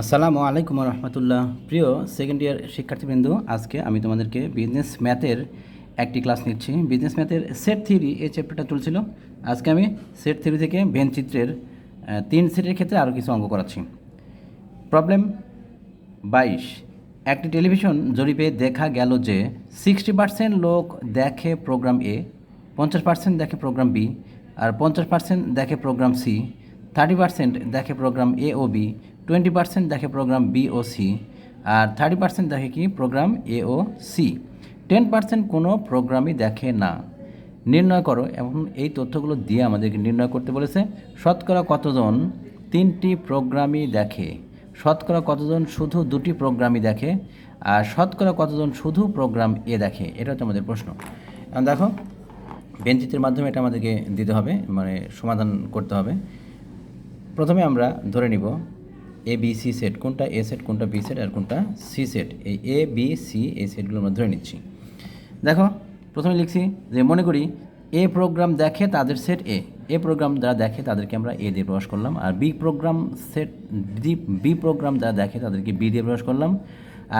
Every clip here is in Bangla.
আসসালামু আলাইকুম রহমতুল্লাহ। প্রিয় সেকেন্ড ইয়ার শিক্ষার্থীবৃন্দ, আজকে আমি তোমাদেরকে বিজনেস ম্যাথের একটি ক্লাস নিচ্ছি। বিজনেস ম্যাথের সেট থিওরি এই চ্যাপ্টারটা চলছিল। আজকে আমি সেট থিওরি থেকে ভেন চিত্রের 3 সেটের ক্ষেত্রে আরও কিছু অঙ্ক করাচ্ছি। প্রবলেম 22, একটি টেলিভিশন জরিপে দেখা গেল যে 60% লোক দেখে প্রোগ্রাম এ, 50% দেখে প্রোগ্রাম বি, আর 50% দেখে প্রোগ্রাম সি, 30% দেখে প্রোগ্রাম এ ও বি, 20% দেখে প্রোগ্রাম বি ও সি, আর 30% দেখে কি প্রোগ্রাম এ ও সি, 10% কোনো প্রোগ্রামই দেখে না। নির্ণয় করো। এবং এই তথ্যগুলো দিয়ে আমাদেরকে নির্ণয় করতে বলেছে শতকরা কতজন 3টি প্রোগ্রামই দেখে, শতকরা কতজন শুধু 2টি প্রোগ্রামই দেখে, আর শতকরা কতজন শুধু প্রোগ্রাম এ দেখে। এটা হচ্ছে আমাদের প্রশ্ন। এখন দেখো, বেঞ্চিতের মাধ্যমে এটা আমাদেরকে দিতে হবে, মানে সমাধান করতে হবে। প্রথমে আমরা ধরে নিব এ বি সি সেট, কোনটা এ সেট, কোনটা বি সেট, আর কোনটা সি সেট। এই এ বি সি এই সেটগুলো আমরা ধরে নিচ্ছি। দেখো, প্রথমে লিখছি যে মনে করি এ প্রোগ্রাম দেখে তাদের সেট এ, এ প্রোগ্রাম যারা দেখে তাদেরকে আমরা এ দিয়ে প্রকাশ করলাম, আর B program set B program যারা দেখে তাদেরকে বি দিয়ে প্রকাশ করলাম,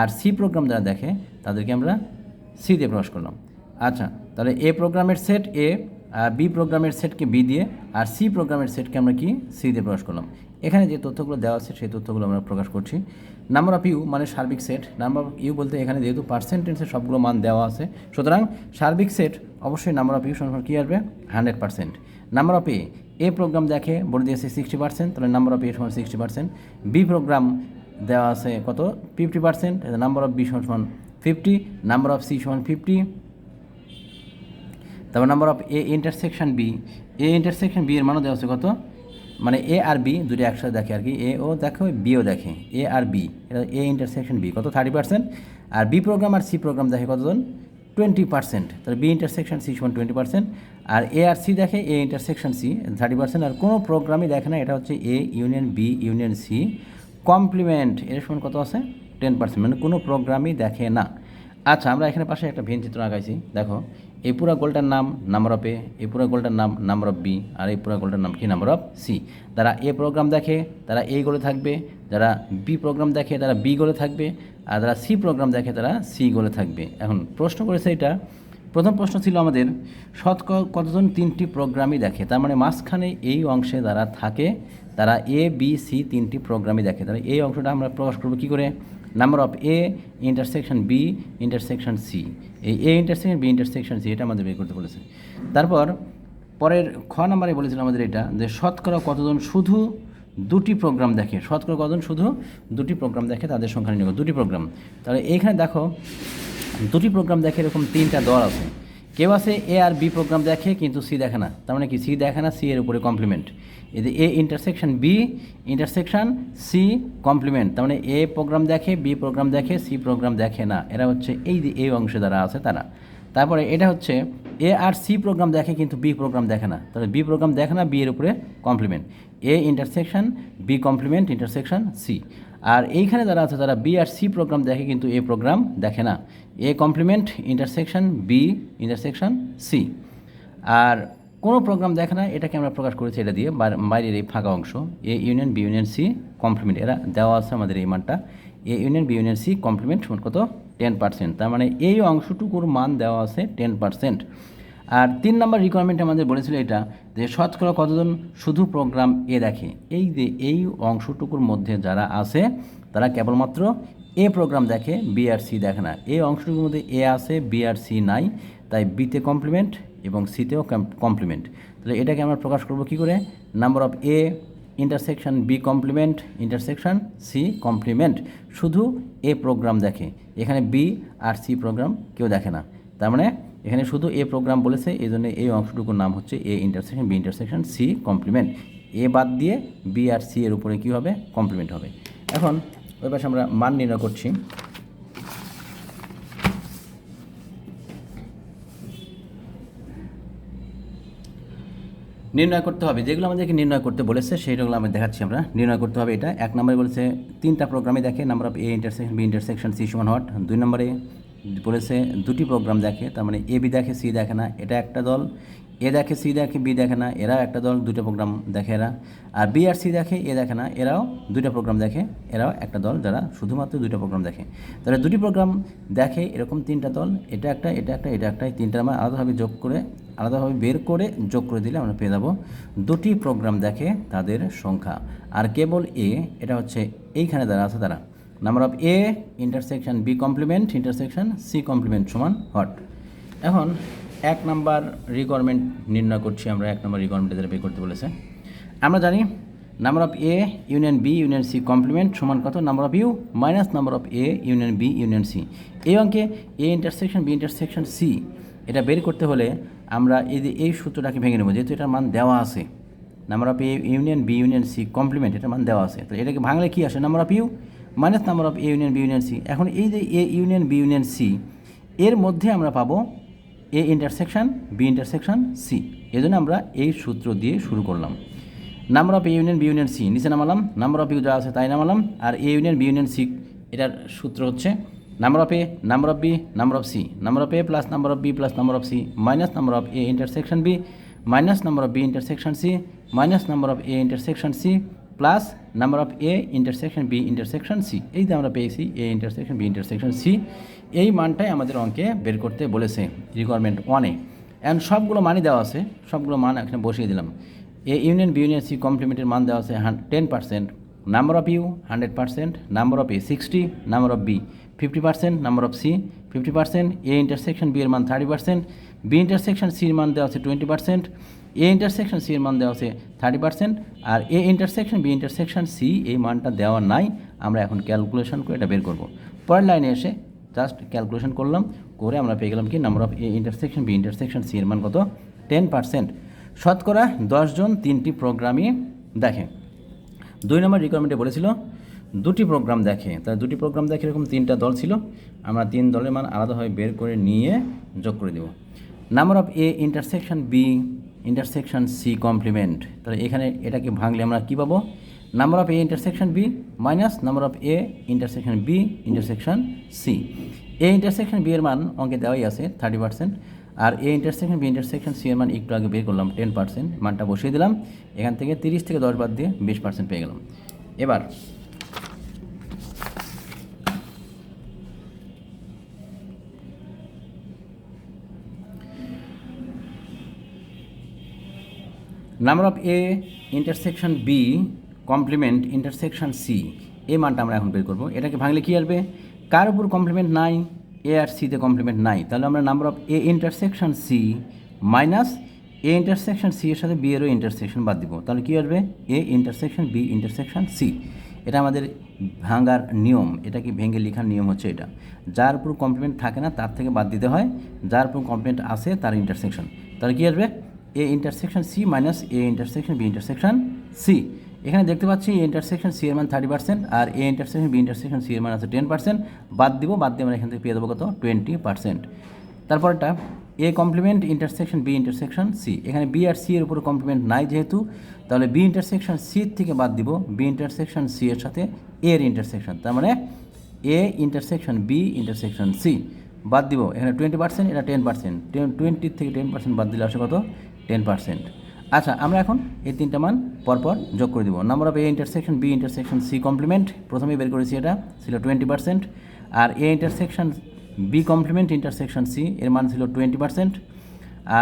আর সি প্রোগ্রাম যারা দেখে তাদেরকে আমরা সি দিয়ে প্রকাশ করলাম। আচ্ছা, তাহলে এ প্রোগ্রামের সেট এ, আর বি প্রোগ্রামের সেটকে বি দিয়ে, আর সি প্রোগ্রামের সেটকে আমরা কি সি দিয়ে প্রকাশ করলাম। এখানে যে তথ্যগুলো দেওয়া আছে সেই তথ্যগুলো আমরা প্রকাশ করছি। নাম্বার অফ ইউ মানে সার্বিক সেট। নাম্বার অফ ইউ বলতে এখানে যেহেতু পার্সেন্টেন্সের সবগুলো মান দেওয়া আছে, সুতরাং সার্বিক সেট অবশ্যই নাম্বার অফ ইউ সমান কী আসবে 100%। নাম্বার অফ এ প্রোগ্রাম দেখে বলে দিয়েছে 60%, তাহলে নাম্বার অফ এ সমান 60%। বি প্রোগ্রাম দেওয়া আছে কত 50%, নাম্বার অফ বি সমান 50, নাম্বার অফ সি সমান 50। তারপর number of A intersection B, A intersection B এর মানও দেওয়া আছে কত, মানে এ আর বি দুটো একসাথে দেখে আর কি, এ ও দেখে বিও দেখে, এ আর বি, এটা এ ইন্টারসেকশন বি কত 30%, আর বি প্রোগ্রাম আর সি প্রোগ্রাম দেখে কতজন 20%, তাহলে বি ইন্টারসেকশন সি সমান 20%, আর এ আর সি দেখে এ ইন্টারসেকশন সি 30%, আর কোনো প্রোগ্রামই দেখে না, এটা হচ্ছে A union B union C complement, এর সমান কত আছে 10%, মানে কোনো প্রোগ্রামই দেখে না। আচ্ছা, আমরা এখানে পাশে একটা ভেন চিত্র আঁকাইছি। দেখো, এই পুরো গোলটার নাম নাম্বার অফ এ, এই পুরো গোলটার নাম নাম্বার অফ বি, আর এই পুরো গোলটার নাম কি নাম্বার অফ সি। যারা এ প্রোগ্রাম দেখে তারা এই গোলে থাকবে, যারা বি প্রোগ্রাম দেখে তারা বি গোলে থাকবে, আর যারা সি প্রোগ্রাম দেখে তারা সি গোলে থাকবে। এখন প্রশ্ন করেছে এটা, প্রথম প্রশ্ন ছিল আমাদের শতকরা কতজন 3টি প্রোগ্রামই দেখে, তার মানে মাঝখানে এই অংশে যারা থাকে তারা এ বি সি 3টি প্রোগ্রামই দেখে। তাহলে এই অংশটা আমরা প্রকাশ করবো কী করে, number of A intersection B intersection C, এই A intersection B intersection C এটা আমাদের বের করতে বলেছে। তারপর পরের খ নাম্বারে বলেছিল আমাদের এটা যে শতকরা কতজন শুধু 2টি প্রোগ্রাম দেখে, শতকরা কতজন শুধু 2টি প্রোগ্রাম দেখে তাদের সংখ্যা নির্ণয়, 2টি প্রোগ্রাম। তাহলে এইখানে দেখো 2টি প্রোগ্রাম দেখে এরকম 3টা দল আছে। কেউ আছে এ আর বি প্রোগ্রাম দেখে কিন্তু সি দেখে না, তার মানে কি সি দেখে না, সি এর উপরে কমপ্লিমেন্ট। এই যে A intersection B intersection C complement, তার মানে এ প্রোগ্রাম দেখে বি প্রোগ্রাম দেখে সি প্রোগ্রাম দেখে না, এরা হচ্ছে এই যে এই অংশে যারা আছে তারা। তারপরে এটা হচ্ছে এ আর সি প্রোগ্রাম দেখে কিন্তু বি প্রোগ্রাম দেখে না, তাহলে বি প্রোগ্রাম দেখে না, বি এর উপরে complement, A intersection B complement intersection C. আর এইখানে যারা আছে তারা বি আর সি প্রোগ্রাম দেখে কিন্তু এ প্রোগ্রাম দেখে না, A complement intersection B intersection C. আর কোনো প্রোগ্রাম দেখে না, এটাকে আমরা প্রকাশ করেছি এটা দিয়ে, বাইরের এই ফাঁকা অংশ A union B union C complement, এরা দেওয়া আছে আমাদের এই মানটা, A union B union C complement সমান কত 10%, তার মানে এই অংশটুকুর মান দেওয়া আছে 10%। আর 3 নম্বর রিকোয়ারমেন্ট আমাদের বলেছিল এটা যে শতকরা কতজন শুধু প্রোগ্রাম এ দেখে, এই যে এই অংশটুকুর মধ্যে যারা আছে তারা কেবলমাত্র এ প্রোগ্রাম দেখে, বি আর সি দেখে না। এই অংশটুকুর মধ্যে এ আছে বি আর সি নাই, তাই বিতে কমপ্লিমেন্ট এবং সিতেও কমপ্লিমেন্ট। তাহলে এটাকে আমরা প্রকাশ করব কী করে, number of A intersection B complement intersection C complement, শুধু এ প্রোগ্রাম দেখে, এখানে বি আর সি প্রোগ্রাম কেউ দেখে না, তার মানে এখানে শুধু এ প্রোগ্রাম বলেছে, এই জন্য এই অংশটুকুর নাম হচ্ছে A intersection B intersection C complement. A বাদ দিয়ে বি আর সি এর উপরে কী হবে কমপ্লিমেন্ট হবে। এখন ওই পাশে আমরা মান নির্ণয় করছি। নির্ণয় করতে হবে যেগুলো আমাদেরকে নির্ণয় করতে বলেছে সেইগুলো আমি দেখাচ্ছি। আমরা নির্ণয় করতে হবে এটা। 1 নম্বরে বলেছে 3টা প্রোগ্রামে দেখে, number of A intersection B intersection C সমান হট। 2 নম্বরে বলেছে দুটি প্রোগ্রাম দেখে, তার মানে এ বি দেখে সি দেখে না, এটা একটা দল। এ দেখে সি দেখে বি দেখে না, এরাও একটা দল, দুটো প্রোগ্রাম দেখে এরা। আর বি আর সি দেখে এ দেখে না, এরাও দুটো প্রোগ্রাম দেখে, এরাও একটা দল যারা শুধুমাত্র দুটো প্রোগ্রাম দেখে। তাহলে দুটি প্রোগ্রাম দেখে এরকম তিনটা দল, এটা একটা, এটা একটা, এটা একটা, এই তিনটা আমরা আলাদাভাবে বের করে যোগ করে দিলে আমরা পেয়ে যাবো দুটি প্রোগ্রাম দেখে তাদের সংখ্যা। আর কেবল এ, এটা হচ্ছে এইখানে যারা আছে তারা, number of A intersection B complement intersection C complement সমান হট। এখন 1 নাম্বার রিকোয়ারমেন্ট নির্ণয় করছি আমরা। 1 নাম্বার রিকোয়ারমেন্টে যারা বের করতে বলেছে, আমরা জানি number of A union B union C complement সমান কত, number of U minus number of A union B union C. এই অঙ্কে A intersection B intersection C এটা বের করতে হলে আমরা এই সূত্রটাকে ভেঙে নেব, যেহেতু এটার মান দেওয়া আছে। Number of A union B union C complement, এটার মান দেওয়া আছে, তো এটাকে ভাঙলে কী আসে, number of U minus number of A union B union C. এখন এই যে A union B union C এর মধ্যে আমরা পাবো A intersection B intersection C, এই জন্য আমরা এই সূত্র দিয়ে শুরু করলাম। Number of A union B union C নিচে নামালাম, নাম্বার অফ ইউ যা আছে তাই নামালাম। আর A union B union C এটার সূত্র হচ্ছে number of A number of B number of C, number of A plus number of B plus number of C minus number of A intersection B minus number of B intersection C minus number of A intersection C plus number of A intersection B intersection C. এই যে আমরা পেয়েছি A intersection B intersection C, এই মানটাই আমাদের অঙ্কে বের করতে বলেছে রিকোয়ারমেন্ট 1-এ। এখন সবগুলো মানই দেওয়া আছে, সবগুলো মান এখানে বসিয়ে দিলাম। A union B union C কমপ্লিমেন্টের মান দেওয়া আছে 10%, number of U 100%, number of A 60, number of B 50%, number of C 50%, A intersection B এর মান 30%, বি ইন্টারসেকশন সির মান দেওয়া আছে 20%, এ ইন্টারসেকশন সি এর মান দেওয়া আছে 30%, আর A intersection B intersection C এই মানটা দেওয়া নাই। আমরা এখন ক্যালকুলেশন করে এটা বের করব। পরের লাইনে এসে জাস্ট ক্যালকুলেশন করলাম, করে আমরা পেয়ে গেলাম কি, number of A intersection B intersection C এর মান কত, 10%। শতকরা 10 জন 3টি প্রোগ্রামই দেখে। 2 নম্বর রিকোয়ারমেন্টে বলেছিল দুটি প্রোগ্রাম দেখে, তাই দুটি প্রোগ্রাম দেখে এরকম 3টা দল ছিল, আমরা 3 দলের মান আলাদাভাবে বের করে নিয়ে যোগ করে দেব। Number of A intersection B intersection C complement, তাহলে এখানে এটাকে ভাঙলে আমরা কী পাবো, number of A intersection B minus number of A intersection B intersection C. A intersection B এর মান অঙ্কে দেওয়াই আছে 30%, আর A intersection B intersection C এর মান একটু আগে বের করলাম 10%, মানটা বসিয়ে দিলাম। এখান থেকে 30 থেকে 10 বাদ দিয়ে 20% পেয়ে গেলাম। এবার number of A intersection B complement intersection C, এই মানটা আমরা এখন বের করবো। এটাকে ভাঙলে কী আসবে, কার উপর কমপ্লিমেন্ট নাই, এ আর সিতে কমপ্লিমেন্ট নাই, তাহলে আমরা number of A intersection C minus A intersection C এর সাথে বি এরও ইন্টারসেকশন বাদ দিব, তাহলে কী আসবে, A intersection B intersection C. এটা আমাদের ভাঙার নিয়ম, এটা কি ভেঙে লেখার নিয়ম হচ্ছে এটা, যার উপর কমপ্লিমেন্ট থাকে না তার থেকে বাদ দিতে হয়, যার উপর কমপ্লিমেন্ট আছে তার ইন্টারসেকশন, তাহলে কী আসবে, A intersection C minus A intersection B intersection C. এখানে দেখতে পাচ্ছি এ ইন্টারসেকশন সি এর মান 30% আর A intersection B intersection C এর মান আছে 10%, বাদ দিব, বাদ দিয়ে আমরা এখান থেকে পেয়ে দেবো কত, 20%। তারপরটা A complement intersection B intersection C, এখানে বি আর সি এর উপরে কমপ্লিমেন্ট নাই যেহেতু, তাহলে বি ইন্টারসেকশন সি থেকে বাদ দিব বি ইন্টারসেকশন সি এর সাথে এ এর ইন্টারসেকশন, তার মানে A intersection B intersection C বাদ দিব। এখানে 20%, এটা 10%, 20 থেকে 10% বাদ দিলে আসে কত, 10%। আচ্ছা, আমরা এখন এই 3টা মান পরপর যোগ করে দিব। Number of A intersection B intersection C complement প্রথমেই বের করেছি, এটা ছিল 20%, আর A intersection B complement intersection C এর মান ছিল 20%,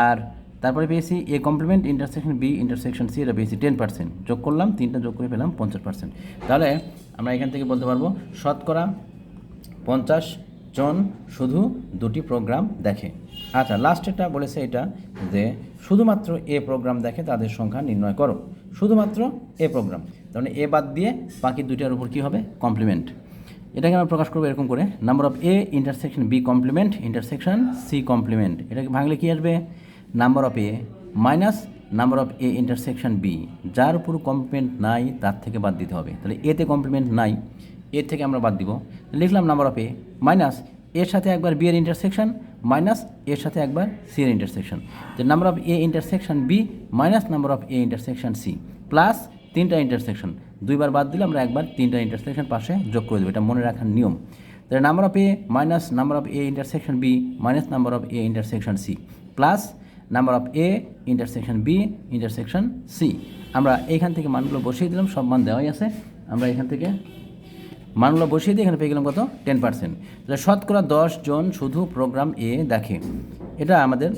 আর তারপরে পেয়েছি A complement intersection B intersection C এটা পেয়েছি 10%, যোগ করলাম 3টা যোগ করে পেলাম 50%। তাহলে আমরা এখান থেকে বলতে পারবো শতকরা 50 জন শুধু দুটি প্রোগ্রাম দেখে। আচ্ছা, লাস্টেরটা বলেছে এটা যে শুধুমাত্র এ প্রোগ্রাম দেখে তাদের সংখ্যা নির্ণয় করো, শুধুমাত্র এ প্রোগ্রাম, তাহলে এ বাদ দিয়ে বাকি দুইটার উপর কী হবে, কমপ্লিমেন্ট। এটাকে আমরা প্রকাশ করবো এরকম করে, number of A intersection B complement intersection C complement, এটাকে ভাঙলে কী আসবে, number of A minus number of A intersection B, যার উপর কমপ্লিমেন্ট নাই তার থেকে বাদ দিতে হবে, তাহলে এতে কমপ্লিমেন্ট নাই, এর থেকে আমরা বাদ দিব, লিখলাম নাম্বার অফ এ মাইনাস এর সাথে একবার বি এর ইন্টারসেকশন মাইনাস এর সাথে একবার সি এর ইন্টারসেকশন, যে number of A intersection B minus number of A intersection C plus 3টা ইন্টারসেকশন, 2বার বাদ দিলে আমরা একবার 3টা ইন্টারসেকশন পাশে যোগ করে দেবো, এটা মনে রাখার নিয়ম। তাহলে number of A minus number of A intersection B minus number of A intersection C plus number of A intersection B intersection C. আমরা এইখান থেকে মানগুলো বসিয়ে দিলাম, সব মান দেওয়াই আছে। আমরা এখান থেকে মানগুলো বসিয়ে দিয়ে এখানে পেয়ে গেলাম কত 10%। তাহলে শতকরা 10 জন শুধু প্রোগ্রাম এ দেখে, এটা আমাদের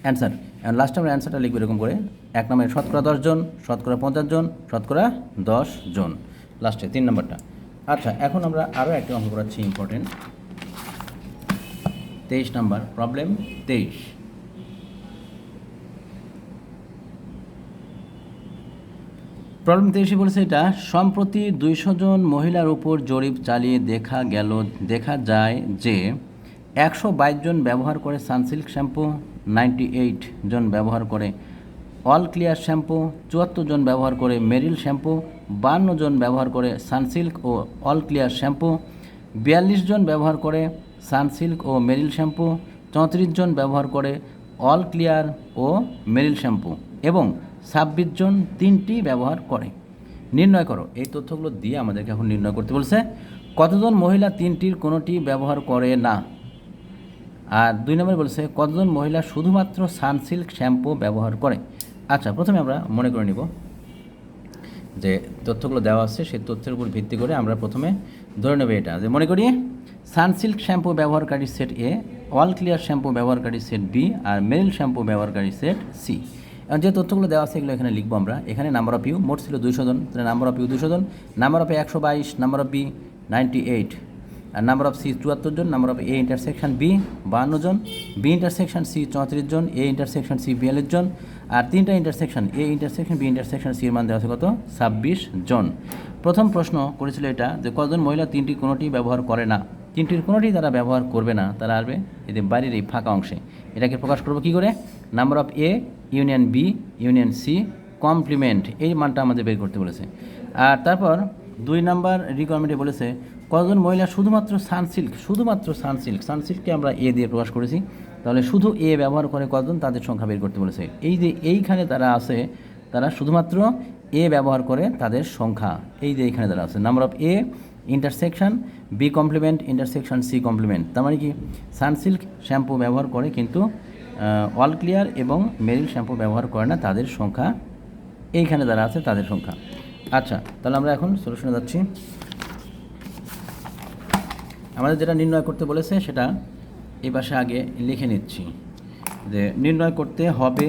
অ্যান্সার। লাস্টে আমরা অ্যান্সারটা লিখবো এরকম করে, 1 নম্বরে শতকরা 10 জন, শতকরা 50 জন, শতকরা 10 জন, লাস্টে 3 নম্বরটা। আচ্ছা, এখন আমরা আরও একটা অঙ্ক করাচ্ছি ইম্পর্টেন্ট, 23 নম্বর প্রবলেম 23। প্রবলেম 23 বলেছে এটা, সম্প্রতি 200 জন মহিলার উপর জরিপ চালিয়ে দেখা যায় যে 122 জন ব্যবহার করে সানসিল্ক শ্যাম্পু, 98 জন ব্যবহার করে অল ক্লিয়ার শ্যাম্পু, 74 জন ব্যবহার করে মেরিল শ্যাম্পু, 52 জন ব্যবহার করে সানসিল্ক ও অল ক্লিয়ার শ্যাম্পু, 42 জন ব্যবহার করে সানসিল্ক ও মেরিল শ্যাম্পু, 34 জন ব্যবহার করে অল ক্লিয়ার ও মেরিল শ্যাম্পু এবং 26 জন তিনটি ব্যবহার করে। নির্ণয় করো। এই তথ্যগুলো দিয়ে আমাদেরকে এখন নির্ণয় করতে বলছে কতজন মহিলা তিনটির কোনোটি ব্যবহার করে না। আর 2 নম্বরে বলছে কতজন মহিলা শুধুমাত্র সানসিল্ক শ্যাম্পু ব্যবহার করে। আচ্ছা, প্রথমে আমরা মনে করে নিব যে তথ্যগুলো দেওয়া আছে, সেই তথ্যের উপর ভিত্তি করে আমরা প্রথমে ধরে নেব এটা, যে মনে করি সানসিল্ক শ্যাম্পু ব্যবহারকারী সেট এ, অল ক্লিয়ার শ্যাম্পু ব্যবহারকারী সেট বি আর মেরিল শ্যাম্পু ব্যবহারকারী সেট সি। এখন যে তথ্যগুলো দেওয়া আছে এগুলো এখানে লিখবো আমরা। এখানে নাম্বার অফ ইউ মোট ছিল 200 জন, তাহলে নাম্বার অফ ইউ 200 জন, number of A 122, number of B 98 আর নাম্বার অফ সি 74 জন, number of A intersection B 52 জন, বি ইন্টারসেকশন সি 34 জন, এ ইন্টারসেকশন সি 42 জন আর তিনটা intersection A intersection B intersection C এর মান দেওয়া আছে কত 26 জন। প্রথম প্রশ্ন করেছিল এটা যে কতজন মহিলা তিনটি কোনোটি ব্যবহার করে না। তিনটির কোনোটি তারা ব্যবহার করবে না, তারা আসবে এদের বাইরের এই ফাঁকা অংশে। এটাকে প্রকাশ করবো কী করে? Number of A union B union C complement, এই মানটা আমাদের বের করতে বলেছে। আর তারপর 2 নাম্বার রিকোয়ারমেন্টে বলেছে কতজন মহিলা শুধুমাত্র সানসিল্ককে আমরা এ দিয়ে প্রকাশ করেছি, তাহলে শুধু এ ব্যবহার করে কতজন তাদের সংখ্যা বের করতে বলেছে। এই যে এইখানে তারা আছে, তারা শুধুমাত্র এ ব্যবহার করে তাদের সংখ্যা, এই যে এইখানে তারা আছে। Number of A intersection B complement intersection C complement, তার মানে কি সানসিল্ক শ্যাম্পু ব্যবহার করে কিন্তু অল ক্লিয়ার এবং মেরিল শ্যাম্পু ব্যবহার করে না, তাদের সংখ্যা এইখানে যারা আছে তাদের সংখ্যা। আচ্ছা, তাহলে আমরা এখন সলিউশনে যাচ্ছি। আমাদের যেটা নির্ণয় করতে বলেছে সেটা এই পাশে আগে লিখে নিচ্ছি, যে নির্ণয় করতে হবে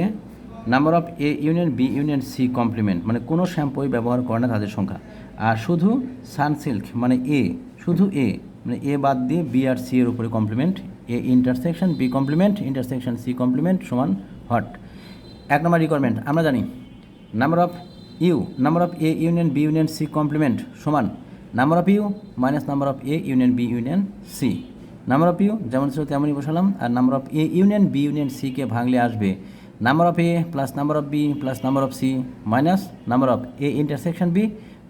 number of A union B union C complement, মানে কোনো শ্যাম্পুই ব্যবহার করে না তাদের সংখ্যা। আর শুধু সানসিল্ক মানে এ, শুধু এ মানে এ বাদ দিয়ে বি আর সি এর উপরে complement, A intersection B complement intersection C complement সমান হট। 1 নম্বর রিকোয়ারমেন্ট আমরা জানি number of A union B union C complement সমান number of U minus number of A union B union C. Number of U যেমন ছিল তেমনই বসালাম, আর number of A union B union সিকে ভাঙলে আসবে number of A plus number of B plus number of C minus number of A intersection B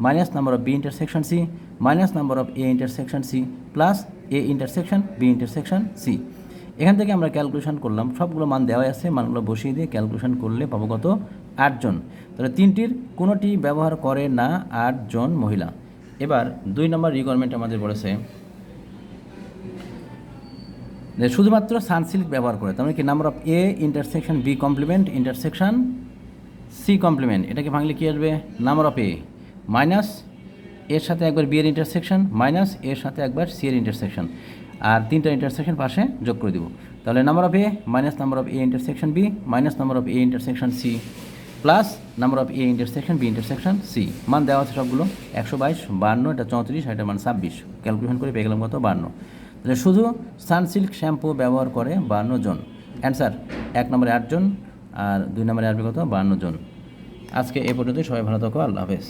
minus number of B intersection C minus number of A intersection C plus A intersection B intersection C. এখান থেকে আমরা ক্যালকুলেশন করলাম, সবগুলো মান দেওয়া আছে, মানগুলো বসিয়ে দিয়ে ক্যালকুলেশন করলে পাবো কত 8 জন। তাহলে তিনটির কোনোটি ব্যবহার করে না 8 জন মহিলা। এবার 2 নম্বর রিকোয়ারমেন্ট আমাদের বলেছে যে শুধুমাত্র সানসিল্ক ব্যবহার করে, তার মানে কি number of A intersection B complement intersection C complement, এটাকে ভাঙলে কী আসবে নাম্বার অফ এ মাইনাস এর সাথে একবার বি এর ইন্টারসেকশন মাইনাস এর সাথে একবার সি এর ইন্টারসেকশন, আর তিনটা ইন্টারসেকশন পাশে যোগ করে দেবো। তাহলে number of A minus number of A intersection B minus number of A intersection C plus number of A intersection B intersection C. মান দেওয়া আছে সবগুলো 122, 52, এটা 34, এটা মান 26। ক্যালকুলেশন করে পেয়ে গেলাম কত 52। তাহলে শুধু সানসিল্ক শ্যাম্পু ব্যবহার করে 52 জন। অ্যান্সার 1 নম্বরে 8 জন আর 2 নম্বরে আসবে কত 52 জন। আজকে এ পর্যন্তই, সবাই ভালো থাকো, আল্লাহ হাফেজ।